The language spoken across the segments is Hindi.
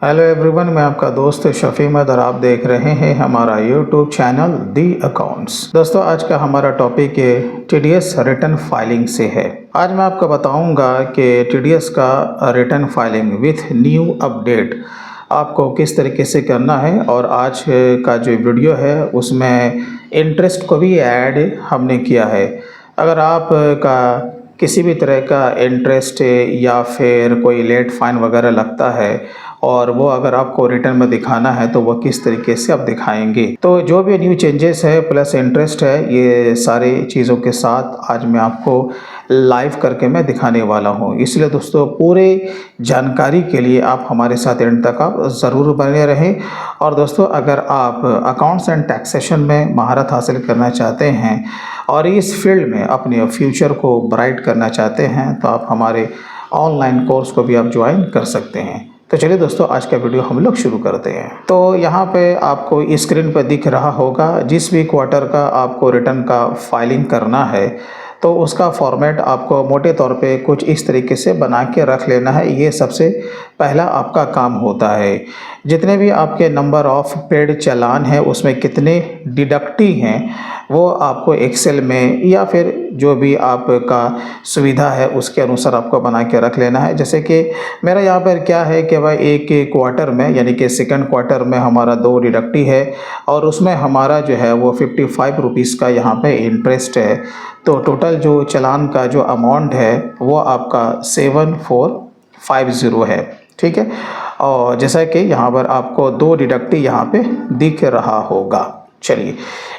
हेलो एवरीवन, मैं आपका दोस्त शफी अहमद और आप देख रहे हैं हमारा यूट्यूब चैनल दी अकाउंट्स। दोस्तों, आज का हमारा टॉपिक है टीडीएस रिटर्न फाइलिंग से है। आज मैं आपको बताऊंगा कि टीडीएस का return filing with new update आपको किस तरीके से करना है, और आज का जो वीडियो है उसमें इंटरेस्ट को भी ऐड हमने किया है। अगर आप का किसी भी तरह का इंटरेस्ट या फिर कोई लेट फाइन वगैरह लगता है और वो अगर आपको रिटर्न में दिखाना है तो वो किस तरीके से आप दिखाएंगे, तो जो भी न्यू चेंजेस है प्लस इंटरेस्ट है, ये सारी चीज़ों के साथ आज मैं आपको लाइव करके मैं दिखाने वाला हूँ। इसलिए दोस्तों, पूरे जानकारी के लिए आप हमारे साथ एंड तक आप ज़रूर बने रहें। और दोस्तों, अगर आप अकाउंट्स एंड टैक्सेशन में महारत हासिल करना चाहते हैं और इस फील्ड में अपने फ्यूचर को ब्राइट करना चाहते हैं तो आप हमारे ऑनलाइन कोर्स को भी आप ज्वाइन कर सकते हैं। तो चलिए दोस्तों, आज का वीडियो हम लोग शुरू करते हैं। तो यहाँ पे आपको स्क्रीन पर दिख रहा होगा, जिस भी क्वार्टर का आपको रिटर्न का फाइलिंग करना है तो उसका फॉर्मेट आपको मोटे तौर पे कुछ इस तरीके से बना के रख लेना है। ये सबसे पहला आपका काम होता है। जितने भी आपके नंबर ऑफ पेड चालान हैं उसमें कितने डिडक्टी हैं वो आपको एक्सेल में या फिर जो भी आपका सुविधा है उसके अनुसार आपको बना के रख लेना है। जैसे कि मेरा यहाँ पर क्या है कि भाई एक क्वार्टर में यानी कि सेकंड क्वार्टर में हमारा 2 डिडक्टी है और उसमें हमारा जो है वो 55 रुपीज़ का यहाँ पे इंटरेस्ट है। तो टोटल जो चालान का जो अमाउंट है वो आपका 7450 है। ठीक है, और जैसा कि यहाँ पर आपको 2 डिडक्टी यहाँ पे दिख रहा होगा। चलिए,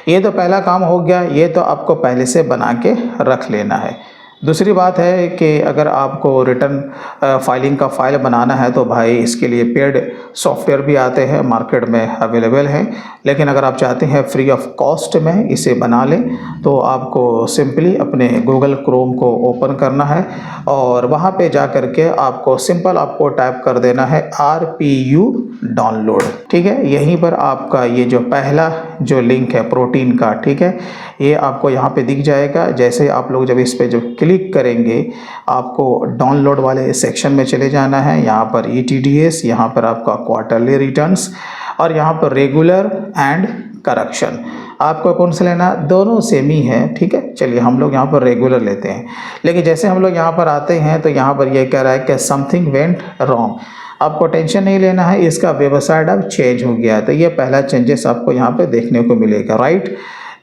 ये तो पहला काम हो गया, ये तो आपको पहले से बना के रख लेना है। दूसरी बात है कि अगर आपको रिटर्न फाइलिंग का फाइल बनाना है तो भाई इसके लिए पेड सॉफ्टवेयर भी आते हैं, मार्केट में अवेलेबल हैं। लेकिन अगर आप चाहते हैं फ्री ऑफ कॉस्ट में इसे बना लें तो आपको सिंपली अपने गूगल क्रोम को ओपन करना है और वहाँ पे जा कर के आपको सिंपल आपको टाइप कर देना है RPU डाउनलोड। ठीक है, यहीं पर आपका ये जो पहला जो लिंक है प्रोटीन का, ठीक है, ये आपको यहाँ पे दिख जाएगा। जैसे आप लोग जब इस पे जो क्लिक करेंगे आपको डाउनलोड वाले सेक्शन में चले जाना है। यहाँ पर ETDS, यहाँ पर आपका क्वार्टरली रिटर्न्स और यहाँ पर रेगुलर एंड करेक्शन। आपको कौन सा लेना? दोनों सेम ही है। ठीक है, चलिए हम लोग यहाँ पर रेगुलर लेते हैं। लेकिन जैसे हम लोग यहाँ पर आते हैं तो यहाँ पर ये कह रहा है कि समथिंग वेंट रॉन्ग। आपको टेंशन नहीं लेना है, इसका वेबसाइट अब चेंज हो गया है। तो ये पहला चेंजेस आपको यहाँ पे देखने को मिलेगा, राइट।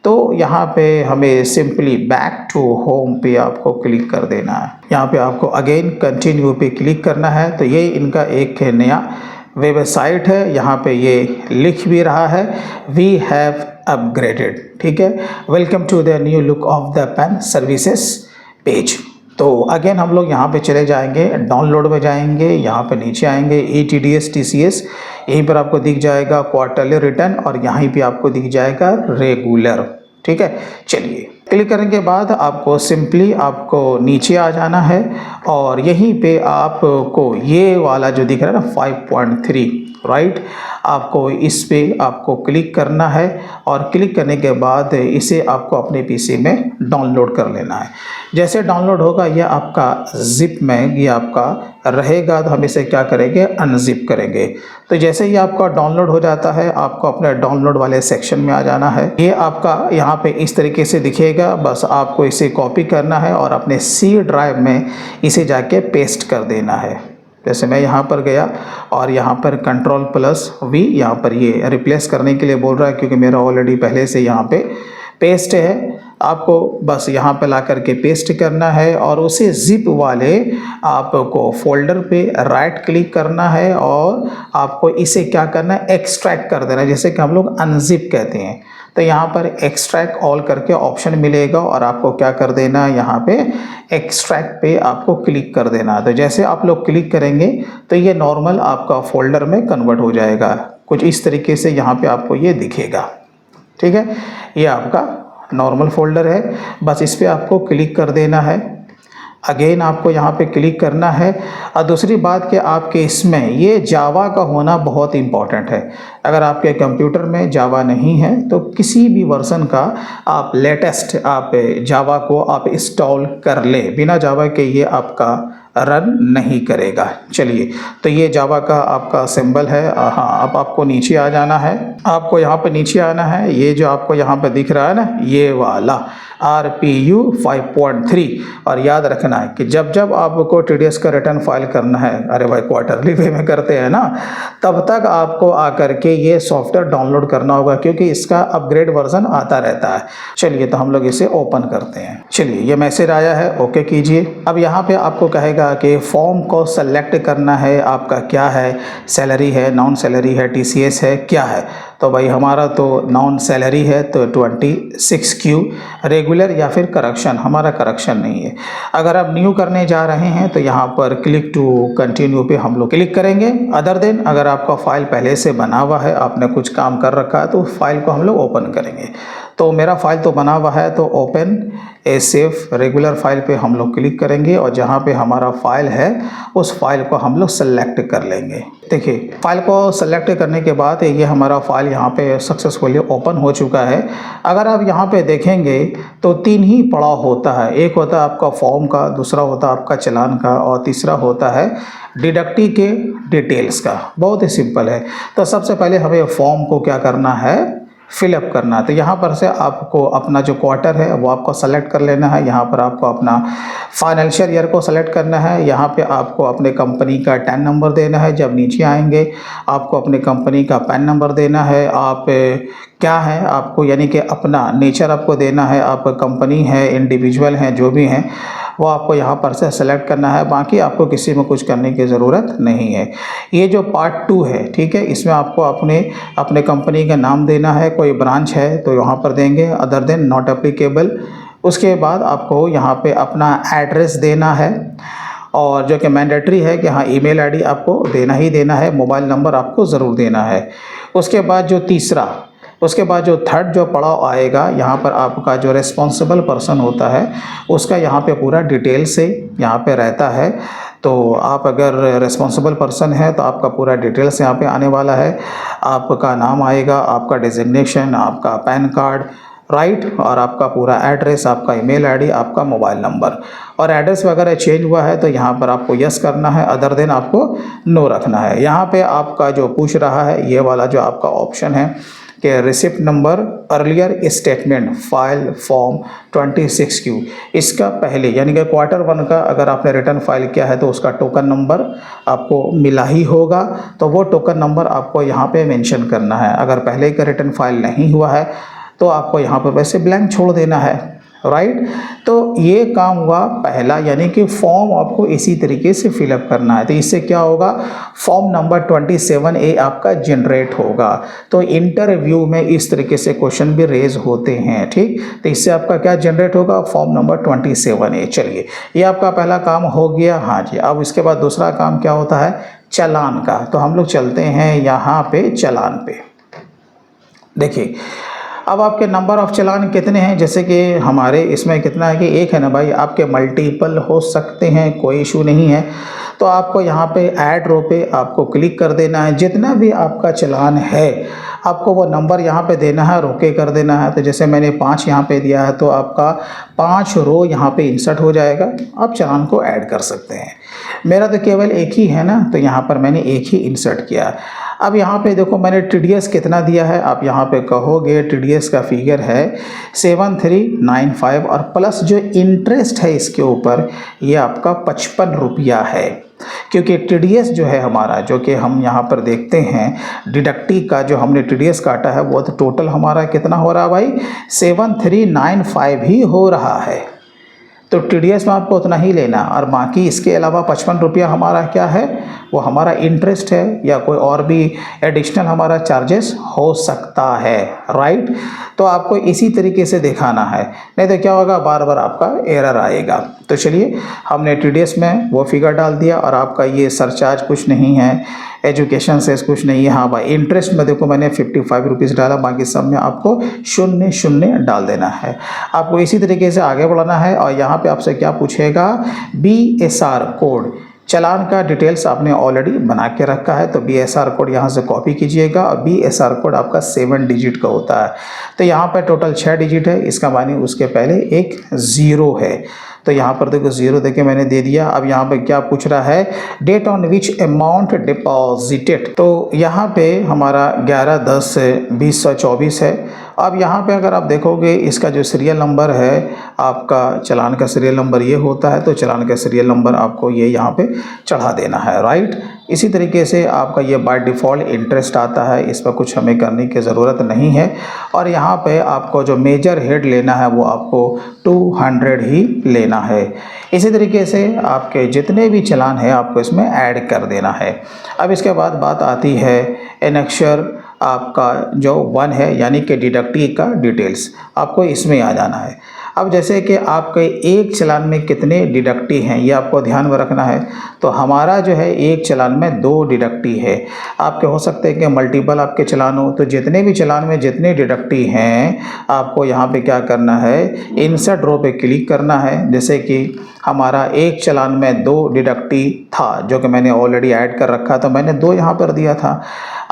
तो यहाँ पे हमें सिंपली बैक टू होम पे आपको क्लिक कर देना है। यहाँ पे आपको अगेन कंटिन्यू पे क्लिक करना है। तो ये इनका एक नया वेबसाइट है, यहाँ पे ये लिख भी रहा है वी हैव अपग्रेडेड। ठीक है, welcome to the new look of the PAN services page. तो अगेन हम लोग यहाँ पे चले जाएंगे, डाउनलोड में जाएंगे, यहाँ पे नीचे आएंगे ETDS TCS, यहीं पर आपको दिख जाएगा क्वार्टरली रिटर्न और यहीं पे आपको दिख जाएगा रेगुलर। ठीक है, चलिए क्लिक करने के बाद आपको सिंपली आपको नीचे आ जाना है और यहीं पे आपको ये वाला जो दिख रहा है ना 5.3, राइट, आपको इस पे आपको क्लिक करना है और क्लिक करने के बाद इसे आपको अपने PC में डाउनलोड कर लेना है। जैसे डाउनलोड होगा ये आपका जिप में ये आपका रहेगा तो हम इसे क्या करेंगे, अनजिप करेंगे। तो जैसे ही आपका डाउनलोड हो जाता है आपको अपने डाउनलोड वाले सेक्शन में आ जाना है। ये आपका यहाँ पे इस तरीके से दिखेगा, बस आपको इसे कॉपी करना है और अपने C ड्राइव में इसे जाके पेस्ट कर देना है। जैसे मैं यहाँ पर गया और यहाँ पर Ctrl+V, यहाँ पर ये रिप्लेस करने के लिए बोल रहा है क्योंकि मेरा ऑलरेडी पहले से यहाँ पे पेस्ट है। आपको बस यहाँ पे ला करके पेस्ट करना है और उसे जिप वाले आपको फोल्डर पे राइट क्लिक करना है और आपको इसे क्या करना है, एक्सट्रैक्ट कर देना है, जैसे कि हम लोग अनजिप कहते हैं। तो यहाँ पर एक्सट्रैक्ट ऑल करके ऑप्शन मिलेगा और आपको क्या कर देना है, यहाँ पे एक्सट्रैक्ट पे आपको क्लिक कर देना। तो जैसे आप लोग क्लिक करेंगे तो ये नॉर्मल आपका फोल्डर में कन्वर्ट हो जाएगा, कुछ इस तरीके से यहाँ पे आपको ये दिखेगा। ठीक है, ये आपका नॉर्मल फोल्डर है, बस इस पे आपको क्लिक कर देना है। अगेन आपको यहाँ पे क्लिक करना है। और दूसरी बात कि आपके इसमें ये जावा का होना बहुत इम्पॉर्टेंट है। अगर आपके कंप्यूटर में जावा नहीं है तो किसी भी वर्जन का आप लेटेस्ट आप जावा को आप इंस्टॉल कर ले, बिना जावा के ये आपका रन नहीं करेगा। चलिए, तो ये जावा का आपका सिंबल है। हाँ, अब आपको नीचे आ जाना है, आपको यहाँ पे नीचे आना है। ये जो आपको यहाँ पे दिख रहा है ना, ये वाला RPU 5.3, और याद रखना है कि जब जब आपको TDS का रिटर्न फाइल करना है, अरे भाई क्वार्टरली वे में करते हैं ना, तब तक आपको आकर के ये सॉफ्टवेयर डाउनलोड करना होगा, क्योंकि इसका अपग्रेड वर्जन आता रहता है। चलिए, तो हम लोग इसे ओपन करते हैं। चलिए, ये मैसेज आया है, ओके कीजिए। अब यहाँ पे आपको कहेगा कि फॉर्म को सेलेक्ट करना है, आपका क्या है, सैलरी है, नॉन सैलरी है, TCS है, क्या है। तो भाई हमारा तो नॉन सैलरी है, तो 26Q रेगुलर या फिर करेक्शन, हमारा करेक्शन नहीं है। अगर आप न्यू करने जा रहे हैं तो यहाँ पर क्लिक टू कंटिन्यू पे हम लोग क्लिक करेंगे। अदर देन अगर आपका फाइल पहले से बना हुआ है, आपने कुछ काम कर रखा है, तो फाइल को हम लोग ओपन करेंगे। तो मेरा फाइल तो बना हुआ है, तो open a safe regular file पे हम लोग क्लिक करेंगे, और जहाँ पे हमारा फाइल है उस फाइल को हम लोग सेलेक्ट कर लेंगे। देखिए, फाइल को सेलेक्ट करने के बाद ये हमारा फाइल यहाँ पे सक्सेसफुली ओपन हो चुका है। अगर आप यहाँ पे देखेंगे तो 3 ही पड़ाव होता है। एक होता है आपका फॉर्म का, दूसरा होता है आपका चालान का, और तीसरा होता है डिडक्टी के डिटेल्स का। बहुत ही सिंपल है। तो सबसे पहले हमें फॉर्म को क्या करना है, फिलअप करना। तो यहाँ पर से आपको अपना जो क्वार्टर है वो आपको सेलेक्ट कर लेना है। यहाँ पर आपको अपना फाइनेंशियल ईयर को सेलेक्ट करना है। यहाँ पे आपको अपने कंपनी का टैन नंबर देना है। जब नीचे आएंगे आपको अपने कंपनी का पैन नंबर देना है। आप क्या है आपको, यानी कि अपना नेचर आपको देना है। आप कंपनी है, इंडिविजुअल हैं, जो भी हैं वो आपको यहाँ पर से सेलेक्ट करना है। बाकी आपको किसी में कुछ करने की ज़रूरत नहीं है। ये जो पार्ट 2 है, ठीक है, इसमें आपको अपने कंपनी का नाम देना है। कोई ब्रांच है तो यहाँ पर देंगे, अदर देन नॉट एप्लीकेबल। उसके बाद आपको यहाँ पे अपना एड्रेस देना है, और जो कि मैंडेटरी है कि हाँ ईमेल आईडी आपको देना ही देना है, मोबाइल नंबर आपको ज़रूर देना है। उसके बाद जो थर्ड जो पड़ाव आएगा, यहाँ पर आपका जो रिस्पॉन्सिबल पर्सन होता है उसका यहाँ पे पूरा डिटेल से यहाँ पे रहता है। तो आप अगर रिस्पॉन्सिबल पर्सन है तो आपका पूरा डिटेल्स यहाँ पे आने वाला है। आपका नाम आएगा, आपका डिजिग्नेशन, आपका पैन कार्ड, राइट, और आपका पूरा एड्रेस, आपका ईमेल आईडी, आपका मोबाइल नंबर। और एड्रेस वगैरह चेंज हुआ है तो यहाँ पर आपको यस करना है, अदर देन आपको नो रखना है। यहाँ पे आपका जो पूछ रहा है ये वाला जो आपका ऑप्शन है कि receipt number earlier statement file form 26Q, इसका पहले यानी कि क्वार्टर 1 का अगर आपने रिटर्न फाइल किया है तो उसका टोकन नंबर आपको मिला ही होगा। तो वो टोकन नंबर आपको यहाँ पे मेंशन करना है। अगर पहले का रिटर्न फाइल नहीं हुआ है तो आपको यहाँ पर वैसे ब्लैंक छोड़ देना है, राइट। तो ये काम हुआ पहला, यानी कि फॉर्म आपको इसी तरीके से फिलअप करना है। तो इससे क्या होगा, फॉर्म नंबर 27A आपका जनरेट होगा। तो इंटरव्यू में इस तरीके से क्वेश्चन भी रेज होते हैं, ठीक। तो इससे आपका क्या जनरेट होगा, फॉर्म नंबर 27A। चलिए, ये आपका पहला काम हो गया। हाँ जी, अब इसके बाद दूसरा काम क्या होता है, चालान का। तो हम लोग चलते हैं यहाँ पे चालान पे। देखिए, अब आपके नंबर ऑफ चालान कितने हैं, जैसे कि हमारे इसमें कितना है कि एक है ना भाई, आपके मल्टीपल हो सकते हैं, कोई इशू नहीं है। तो आपको यहाँ पे ऐड रो पे आपको क्लिक कर देना है। जितना भी आपका चालान है आपको वो नंबर यहाँ पे देना है, रोके कर देना है। तो जैसे मैंने 5 यहाँ पे दिया है तो आपका 5 रो यहाँ पे इंसर्ट हो जाएगा। आप चालान को ऐड कर सकते हैं। मेरा तो केवल एक ही है ना, तो यहाँ पर मैंने एक ही इंसर्ट किया। अब यहाँ पे देखो मैंने TDS कितना दिया है, आप यहाँ पे कहोगे TDS का फिगर है 7395, और प्लस जो इंटरेस्ट है इसके ऊपर ये आपका 55 रुपया है। क्योंकि TDS जो है हमारा, जो कि हम यहाँ पर देखते हैं डिडक्टी का जो हमने TDS काटा है वो तो टोटल हमारा कितना हो रहा है भाई, 7395 ही हो रहा है। तो TDS में आपको उतना ही लेना, और बाकी इसके अलावा 55 रुपया हमारा क्या है, वो हमारा इंटरेस्ट है, या कोई और भी एडिशनल हमारा चार्जेस हो सकता है, राइट। तो आपको इसी तरीके से दिखाना है, नहीं तो क्या होगा, बार बार आपका एरर आएगा। तो चलिए, हमने TDS में वो फिगर डाल दिया, और आपका ये सरचार्ज कुछ नहीं है, एजुकेशन से कुछ नहीं है। हाँ भाई, इंटरेस्ट में देखो मैंने 55 रुपीज़ डाला, बाकी सब में आपको 0 डाल देना है। आपको इसी तरीके से आगे बढ़ाना है। और यहाँ पे आपसे क्या पूछेगा, BSR कोड, चालान का डिटेल्स आपने ऑलरेडी बना के रखा है, तो BSR कोड यहाँ से कॉपी कीजिएगा। और BSR कोड आपका 7 डिजिट का होता है। तो यहाँ पर टोटल 6 डिजिट है, इसका माने उसके पहले एक 0 है। तो यहाँ पर देखो 0 देके मैंने दे दिया। अब यहाँ पे क्या पूछ रहा है, date on which amount deposited, तो यहाँ पे हमारा 11/10/2024 है। अब यहाँ पे अगर आप देखोगे इसका जो सीरियल नंबर है, आपका चालान का सीरियल नंबर ये होता है, तो चालान का सीरियल नंबर आपको ये यहाँ पे चढ़ा देना है, राइट। इसी तरीके से आपका ये बाय डिफ़ॉल्ट इंटरेस्ट आता है, इस पर कुछ हमें करने की ज़रूरत नहीं है। और यहाँ पे आपको जो मेजर हेड लेना है वो आपको 200 ही लेना है। इसी तरीके से आपके जितने भी चालान हैं आपको इसमें ऐड कर देना है। अब इसके बाद बात आती है एनेक्शर आपका जो 1 है, यानी कि डिडक्टी का डिटेल्स, आपको इसमें आ जाना है। अब जैसे कि आपके एक चालान में कितने डिडक्टी हैं ये आपको ध्यान में रखना है। तो हमारा जो है एक चालान में 2 डिडक्टी है। आपके हो सकते हैं कि मल्टीपल आपके चालान हो, तो जितने भी चालान में जितने डिडक्टी हैं आपको यहाँ पे क्या करना है, इंसर्ट रो पे क्लिक करना है। जैसे कि हमारा एक चालान में 2 डिडक्टी था जो कि मैंने ऑलरेडी ऐड कर रखा था, मैंने 2 यहाँ पर दिया था।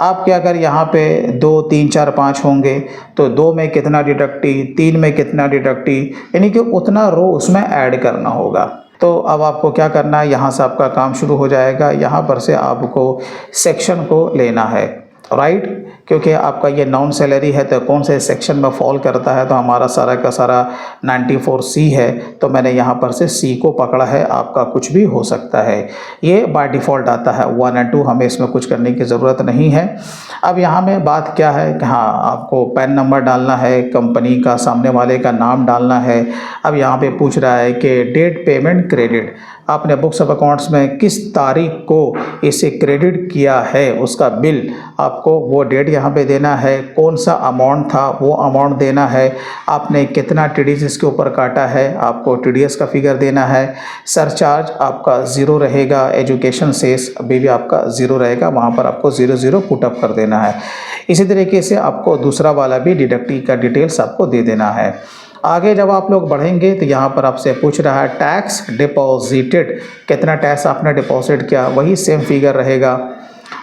आपके अगर यहाँ पे 2, 3, 4, 5 होंगे तो 2 में कितना डिडक्टी, 3 में कितना डिडक्टी, यानी कि उतना रो उसमें ऐड करना होगा। तो अब आपको क्या करना है, यहाँ से आपका काम शुरू हो जाएगा। यहाँ पर से आपको सेक्शन को लेना है, राइट, क्योंकि आपका ये नॉन सैलरी है तो कौन से सेक्शन में फॉल करता है, तो हमारा सारा का सारा 94C है, तो मैंने यहाँ पर से C को पकड़ा है। आपका कुछ भी हो सकता है, ये बाय डिफ़ॉल्ट आता है 1 और 2, हमें इसमें कुछ करने की ज़रूरत नहीं है। अब यहाँ में बात क्या है कि हाँ, आपको पैन नंबर डालना है, कंपनी का सामने वाले का नाम डालना है। अब यहाँ पे पूछ रहा है कि डेट पेमेंट क्रेडिट, आपने बुक्स ऑफ अकाउंट्स में किस तारीख को इसे क्रेडिट किया है, उसका बिल आपको वो डेट यहाँ पे देना है। कौन सा अमाउंट था वो अमाउंट देना है। आपने कितना TDS इसके ऊपर काटा है, आपको TDS का फिगर देना है। सरचार्ज आपका 0 रहेगा, एजुकेशन सेस अभी भी आपका 0 रहेगा, वहाँ पर आपको 0 पुटअप कर देना है। इसी तरीके से आपको दूसरा वाला भी डिडक्टी का डिटेल्स आपको दे देना है। आगे जब आप लोग बढ़ेंगे तो यहाँ पर आपसे पूछ रहा है टैक्स डिपॉजिटेड, कितना टैक्स आपने डिपॉजिट किया, वही सेम फिगर रहेगा।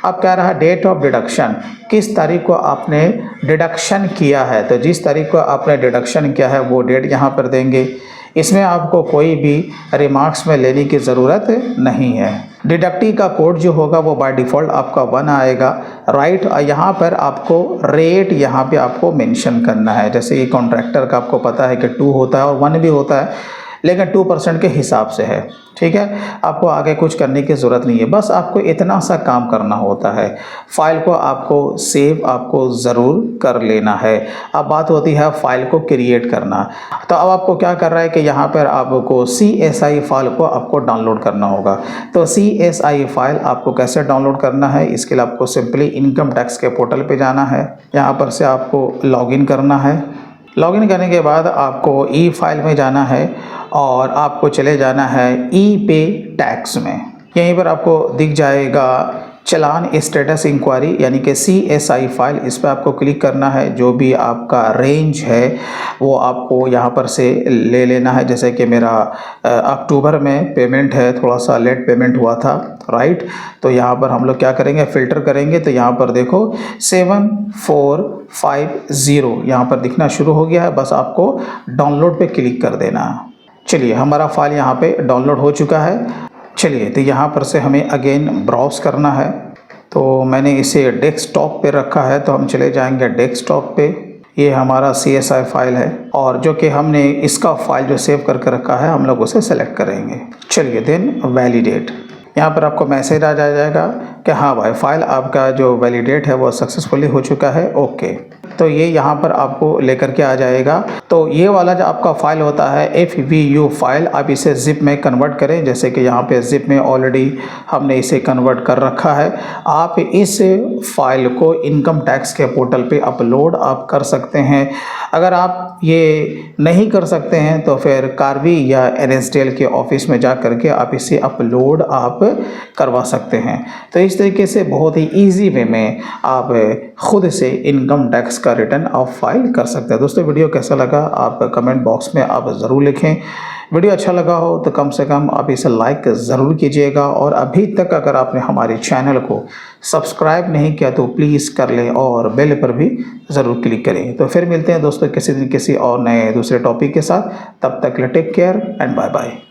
अब कह रहा है डेट ऑफ डिडक्शन, किस तारीख को आपने डिडक्शन किया है, तो जिस तारीख को आपने डिडक्शन किया है वो डेट यहाँ पर देंगे। इसमें आपको कोई भी रिमार्क्स में लेने की ज़रूरत नहीं है। डिडक्टी का कोड जो होगा वो बाय डिफ़ॉल्ट आपका 1 आएगा, राइट। यहाँ पर आपको रेट यहाँ पे आपको मेंशन करना है। जैसे ये कॉन्ट्रैक्टर का आपको पता है कि 2 होता है और 1 भी होता है, लेकिन 2% के हिसाब से है, ठीक है। आपको आगे कुछ करने की ज़रूरत नहीं है, बस आपको इतना सा काम करना होता है। फाइल को आपको सेव आपको ज़रूर कर लेना है। अब बात होती है फाइल को क्रिएट करना। तो अब आपको क्या कर रहा है कि यहाँ पर आपको CSI फाइल को आपको डाउनलोड करना होगा। तो CSI फाइल आपको कैसे डाउनलोड करना है, इसके लिए आपको सिंपली इनकम टैक्स के पोर्टल पर जाना है। यहाँ पर से आपको लॉगिन करना है। लॉगिन करने के बाद आपको ई फाइल में जाना है और आपको चले जाना है ई पे टैक्स में। यहीं पर आपको दिख जाएगा चालान स्टेटस इंक्वायरी, यानी कि CSI फाइल, इस पर आपको क्लिक करना है। जो भी आपका रेंज है वो आपको यहाँ पर से ले लेना है। जैसे कि मेरा अक्टूबर में पेमेंट है, थोड़ा सा लेट पेमेंट हुआ था, राइट। तो यहाँ पर हम लोग क्या करेंगे, फ़िल्टर करेंगे। तो यहाँ पर देखो 7450 यहाँ पर दिखना शुरू हो गया है, बस आपको डाउनलोड पे क्लिक कर देना है। चलिए, हमारा फाइल यहाँ पे डाउनलोड हो चुका है। चलिए, तो यहाँ पर से हमें अगेन ब्राउज़ करना है। तो मैंने इसे डेस्कटॉप पे रखा है, तो हम चले जाएंगे डेस्कटॉप पे। ये हमारा CSI फाइल है और जो कि हमने इसका फाइल जो सेव करके रखा है हम लोग उसे सेलेक्ट करेंगे। चलिए, देन वैलिडेट, यहाँ पर आपको मैसेज आ जाएगा कि हाँ भाई, फाइल आपका जो वैलिडेट है वो सक्सेसफुली हो चुका है, ओके। तो ये यहाँ पर आपको लेकर के आ जाएगा। तो ये वाला जो आपका फाइल होता है FVU फाइल, आप इसे जिप में कन्वर्ट करें। जैसे कि यहाँ पे जिप में ऑलरेडी हमने इसे कन्वर्ट कर रखा है। आप इस फाइल को इनकम टैक्स के पोर्टल पे अपलोड आप कर सकते हैं। अगर आप ये नहीं कर सकते हैं तो फिर कार्बी या NSDL के ऑफिस में जा करके आप इसे अपलोड आप करवा सकते हैं। तो इस तरीके से बहुत ही ईजी वे में आप खुद से इनकम टैक्स का रिटर्न आप फाइल कर सकते हैं। दोस्तों वीडियो कैसा लगा आप कमेंट बॉक्स में आप ज़रूर लिखें। वीडियो अच्छा लगा हो तो कम से कम आप इसे लाइक ज़रूर कीजिएगा, और अभी तक अगर आपने हमारे चैनल को सब्सक्राइब नहीं किया तो प्लीज़ कर लें और बेल पर भी ज़रूर क्लिक करें। तो फिर मिलते हैं दोस्तों किसी दिन किसी और नए दूसरे टॉपिक के साथ। तब तक take care and bye bye.